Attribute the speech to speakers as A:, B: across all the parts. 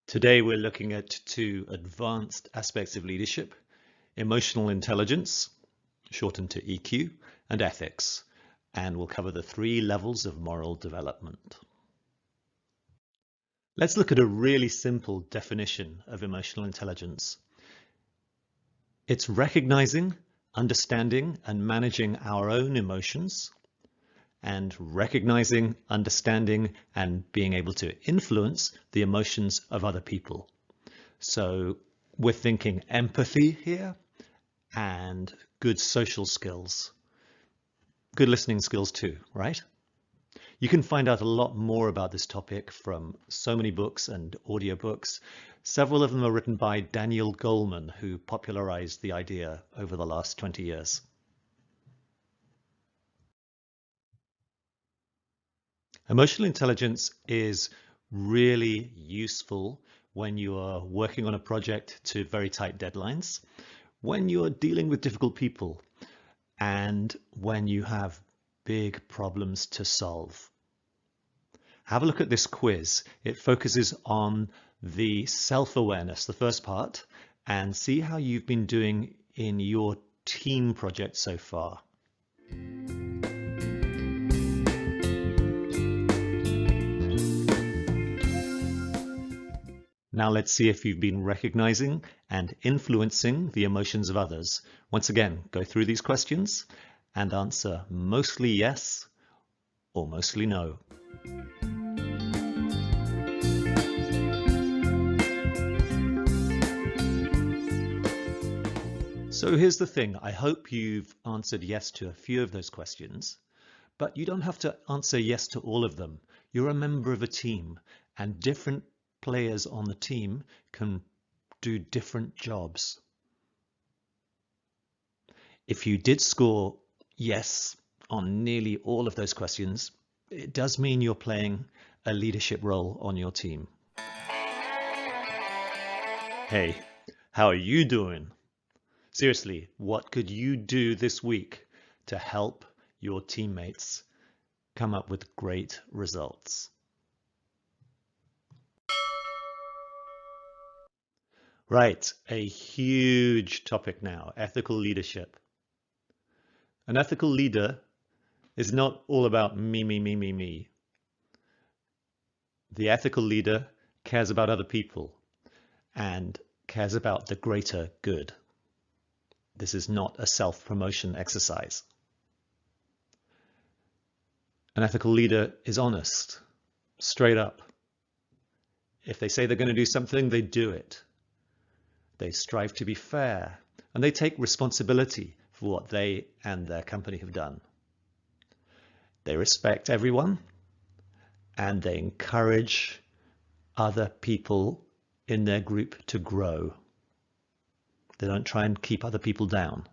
A: Today we're looking at two advanced aspects of leadership: emotional intelligence, shortened to EQ, and ethics, and we'll cover the three levels of moral development. Let's look at a really simple definition of emotional intelligence. It's recognizing, understanding, and managing our own emotions, and recognizing, understanding, and being able to influence the emotions of other people. So we're thinking empathy here and good social skills, good listening skills too, right? You can find out a lot more about this topic from so many books and audiobooks. Several of them are written by Daniel Goleman, who popularized the idea over the last 20 years. Emotional intelligence is really useful when you are working on a project to very tight deadlines, when you're dealing with difficult people, and when you have big problems to solve. Have a look at this quiz. It focuses on the self-awareness, the first part, and see how you've been doing in your team project so far. Now let's see if you've been recognizing and influencing the emotions of others. Once again, go through these questions and answer mostly yes or mostly no. So here's the thing. I hope you've answered yes to a few of those questions, but you don't have to answer yes to all of them. You're a member of a team, and different players on the team can do different jobs. If you did score yes on nearly all of those questions, it does mean you're playing a leadership role on your team. Hey, how are you doing? Seriously, what could you do this week to help your teammates come up with great results? Right, a huge topic now, ethical leadership. An ethical leader is not all about me, me, me, me, me. The ethical leader cares about other people and cares about the greater good. This is not a self-promotion exercise. An ethical leader is honest, straight up. If they say they're going to do something, they do it. They strive to be fair, and they take responsibility for what they and their company have done. They respect everyone, and they encourage other people in their group to grow. They don't try and keep other people down.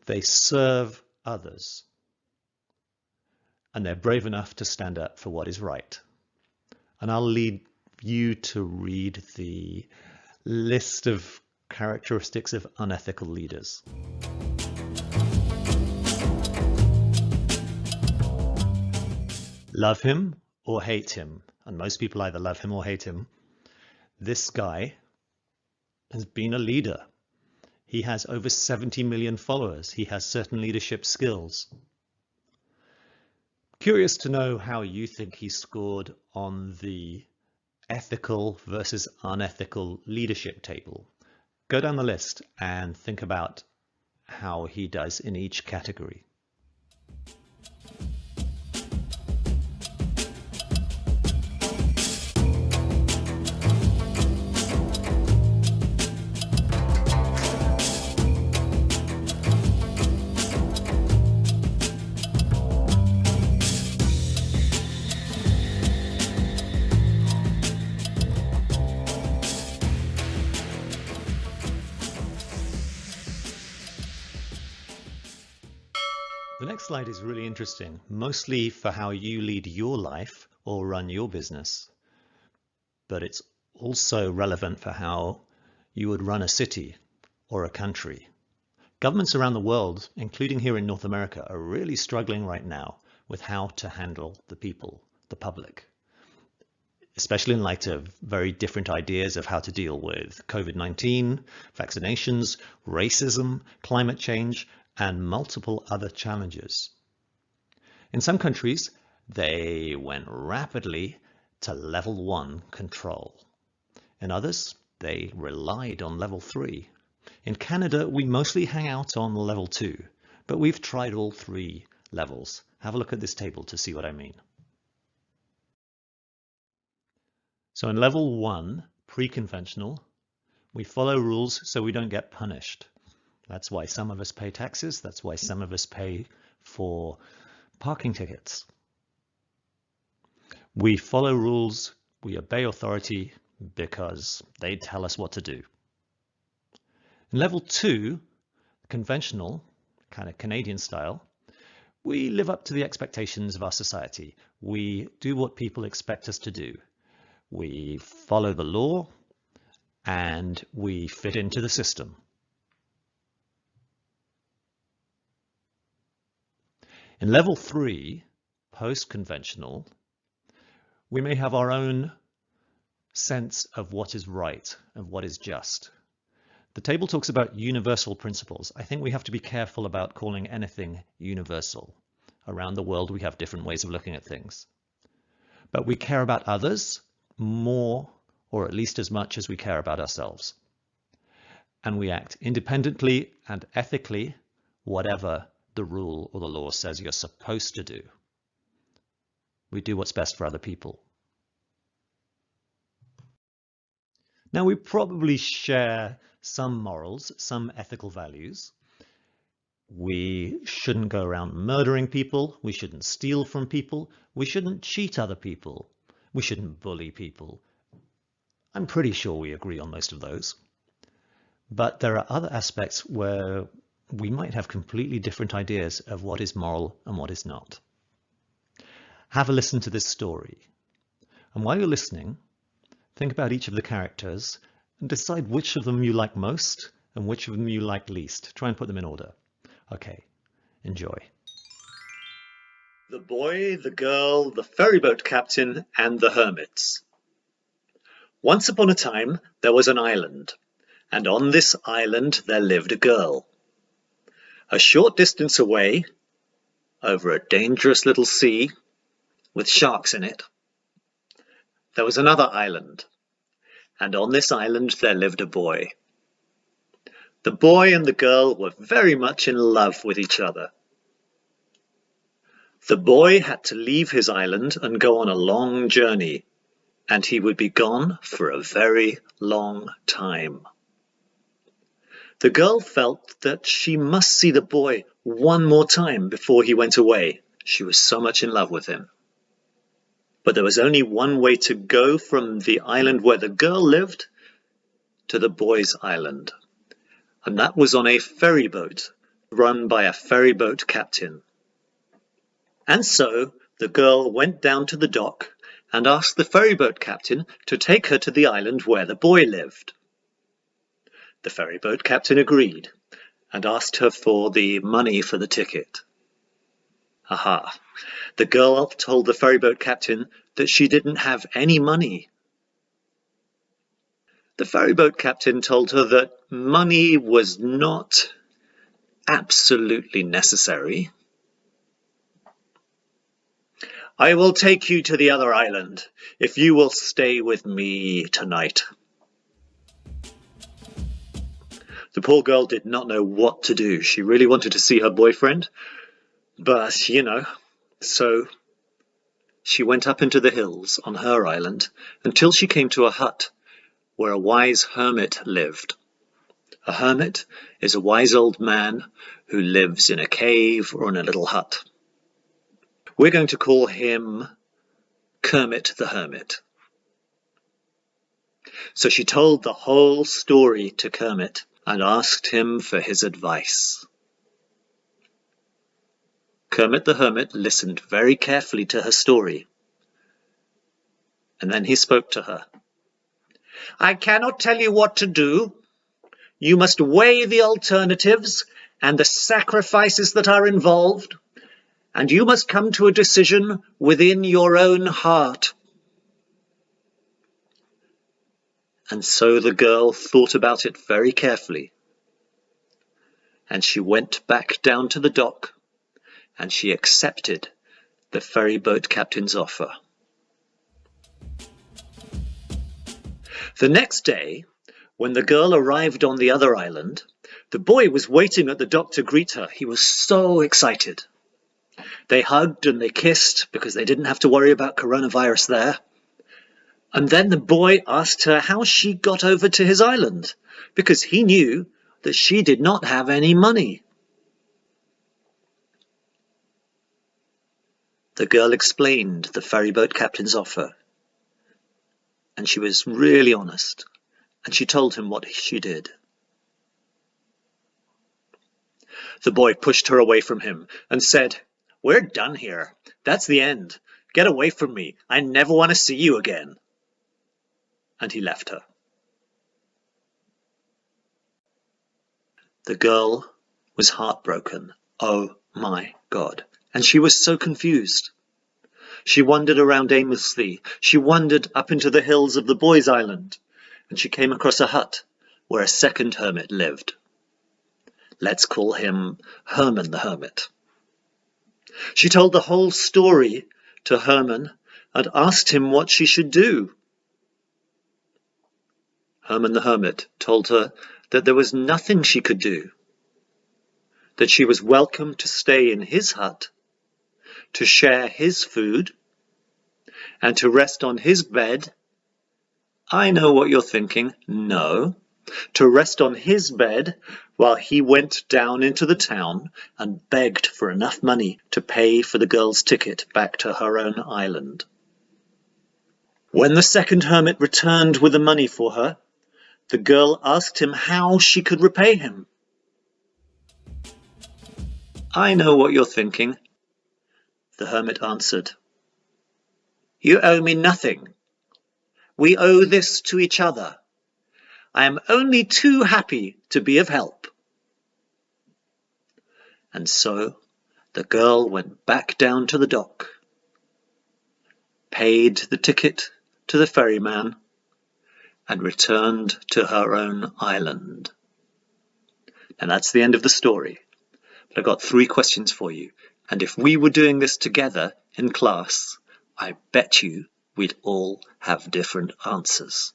A: They serve others, and they're brave enough to stand up for what is right. And I'll lead you to read the list of characteristics of unethical leaders. Love him or hate him, and most people either love him or hate him. This guy has been a leader. He has over 70 million followers. He has certain leadership skills. Curious to know how you think he scored on the ethical versus unethical leadership table. Go down the list and think about how he does in each category. The next slide is really interesting, mostly for how you lead your life or run your business, but it's also relevant for how you would run a city or a country. Governments around the world, including here in North America, are really struggling right now with how to handle the people, the public. especially in light of very different ideas of how to deal with COVID-19, vaccinations, racism, climate change, and multiple other challenges. In some countries, they went rapidly to level 1 control. In others, they relied on level 3. In Canada, we mostly hang out on level 2, but we've tried all 3 levels. Have a look at this table to see what I mean. So in level 1, pre-conventional, we follow rules so we don't get punished. That's why some of us pay taxes. That's why some of us pay for parking tickets. We follow rules, we obey authority because they tell us what to do. In level 2, conventional, kind of Canadian style, we live up to the expectations of our society. We do what people expect us to do. We follow the law and we fit into the system. In level 3, post-conventional, we may have our own sense of what is right and what is just. The table talks about universal principles. I think we have to be careful about calling anything universal. Around the world, we have different ways of looking at things. But we care about others more, or at least as much as we care about ourselves. And we act independently and ethically, whatever the rule or the law says you're supposed to do. We do what's best for other people. Now, we probably share some morals, some ethical values. We shouldn't go around murdering people. We shouldn't steal from people. We shouldn't cheat other people. We shouldn't bully people. I'm pretty sure we agree on most of those. But there are other aspects where we might have completely different ideas of what is moral and what is not. Have a listen to this story. And while you're listening, think about each of the characters and decide which of them you like most and which of them you like least. Try and put them in order. Okay, enjoy.
B: The boy, the girl, the ferryboat captain, and the hermits. Once upon a time there was an island, and on this island there lived a girl. A short distance away, over a dangerous little sea with sharks in it, there was another island, and on this island there lived a boy. The boy and the girl were very much in love with each other. The boy had to leave his island and go on a long journey, and he would be gone for a very long time. The girl felt that she must see the boy one more time before he went away. She was so much in love with him. But there was only one way to go from the island where the girl lived to the boy's island, and that was on a ferryboat run by a ferryboat captain. And so the girl went down to the dock and asked the ferryboat captain to take her to the island where the boy lived. The ferryboat captain agreed and asked her for the money for the ticket. Aha! The girl told the ferryboat captain that she didn't have any money. The ferryboat captain told her that money was not absolutely necessary. "I will take you to the other island if you will stay with me tonight." The poor girl did not know what to do. She really wanted to see her boyfriend, but so she went up into the hills on her island until she came to a hut where a wise hermit lived. A hermit is a wise old man who lives in a cave or in a little hut. We're going to call him Kermit the Hermit. So she told the whole story to Kermit and asked him for his advice. Kermit the Hermit listened very carefully to her story, and then he spoke to her. "I cannot tell you what to do. You must weigh the alternatives and the sacrifices that are involved, and you must come to a decision within your own heart. And so the girl thought about it very carefully, and she went back down to the dock, and she accepted the ferry boat captain's offer. The next day, when the girl arrived on the other island, the boy was waiting at the dock to greet her. He was so excited. They hugged and they kissed because they didn't have to worry about coronavirus there. And then the boy asked her how she got over to his island, because he knew that she did not have any money. The girl explained the ferryboat captain's offer, and she was really honest, and she told him what she did. The boy pushed her away from him and said, "We're done here. That's the end. Get away from me. I never want to see you again." And he left her. The girl was heartbroken. Oh my God. And she was so confused. She wandered around aimlessly. She wandered up into the hills of the boys' island, and she came across a hut where a second hermit lived. Let's call him Herman the Hermit. She told the whole story to Herman and asked him what she should do. Herman the Hermit told her that there was nothing she could do, that she was welcome to stay in his hut, to share his food, and to rest on his bed. I know what you're thinking. No, to rest on his bed while he went down into the town and begged for enough money to pay for the girl's ticket back to her own island. When the second hermit returned with the money for her, the girl asked him how she could repay him. I know what you're thinking, the hermit answered. You owe me nothing. We owe this to each other. I am only too happy to be of help. And so the girl went back down to the dock, paid the ticket to the ferryman, and returned to her own island. And that's the end of the story. But I've got 3 questions for you. And if we were doing this together in class, I bet you we'd all have different answers.